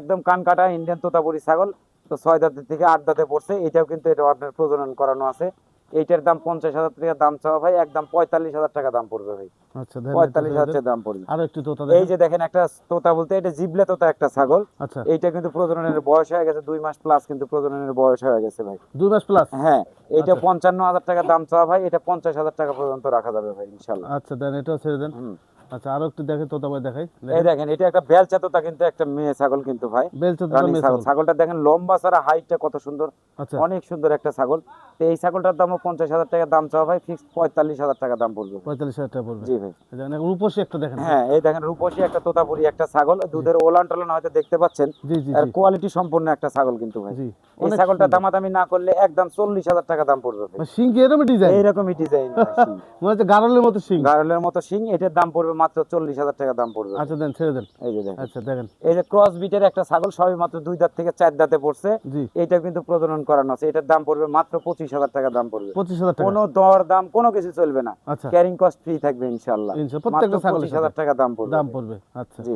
একদম কান কাটা ইন্ডিয়ান তোতাপুরি ছাগল। তো 6 দাঁতের থেকে 8 দাঁতে পড়ছে। এটাও কিন্তু এটা আপনার প্রজনন করানো আছে। এইটার দাম 50,000 টাকা দাম চাওয়া ভাই, একদম 45,000 টাকা দাম পড়বে ভাই। আচ্ছা দেন, 45,000 দাম পড়বে। আরো একটু তোতা এই দেখেন। যে দেখেন একটা তোতা বলতে এটা জিবলে তোতা একটা ছাগল। আচ্ছা, এইটা কিন্তু প্রজননের বয়স হয়ে গেছে 2 মাস প্লাস, কিন্তু প্রজননের বয়স হয়ে গেছে ভাই। 2 মাস প্লাস। হ্যাঁ, এটা আচ্ছা। 55,000 টাকা দাম চাওয়া ভাই, এটা 50,000 টাকা পর্যন্ত রাখা যাবে ভাই ইনশাল্লাহ। আচ্ছা দেন, এটাও ছেড়ে দেন। হুম। আচ্ছা, আরো একটু দেখেন তোতা ভাই, দেখাই এই দেখেন। দেখেন এটা একটা বেলচা তোতা, কিন্তু একটা মেয়ে ছাগল কিন্তু ভাই, বেলচা তোতা রানিং মেয়ে ছাগল। ছাগল। ছাগলটা দেখেন লম্বা ছাড়া হাইটটা কত সুন্দর, আচ্ছা, অনেক সুন্দর একটা ছাগল। তো এই ছাগলটার দামও 50,000 টাকা দাম চাওয়া ভাই, ফিক্স 45,000 টাকা দাম পড়বে ভাই। 45,000 টাকা পড়বে। জি ভাই। এই দেখেন এখন রূপসী একটা দেখেন। হ্যাঁ, এই দেখেন রূপসী একটা তোতাপুরি একটা ছাগল, দুধের ওলান টোলান হয়তো দেখতে পাচ্ছেন। জি জি আর জি কোয়ালিটি সম্পন্ন একটা ছাগল কিন্তু ভাই। জি, এই অনেক ছাগলটা সুন্দর। দামাদামি না করলে একদম 40,000 টাকা দাম পড়বে ভাই। সিং কি এরকম ডিজাইন? এইরকমই ডিজাইন মনে হচ্ছে গারলের মতো সিং। গারলের মতো শিং। এটার দাম পড়বে মাত্র 40,000 টাকা দাম পড়বে ভাই। আচ্ছা দেন, ছেড়ে দেন। এই যে দেখেন, আচ্ছা দেখেন। এই যে ক্রস বিটের একটা ছাগল, সবে মাত্র 2 দাঁত থেকে 4 দাঁতে পড়ছে। জি, এটা কিন্তু প্রজনন করানো আছে। এটার দাম পড়বে মাত্র 25,000 টাকা দাম পড়বে। 25,000 টাকা। কোনো দর দাম কোনো কিছু চলবে না, আচ্ছা, ক্যারিং কস্ট ফ্রি থাকবে ইনশাআল্লাহ। ইনশাআল্লাহ মাত্র প্রত্যেকটা ছাগলের 25,000 সাথে টাকা দাম পড়বে দাম ভাই। পড়বে। আচ্ছা। জি।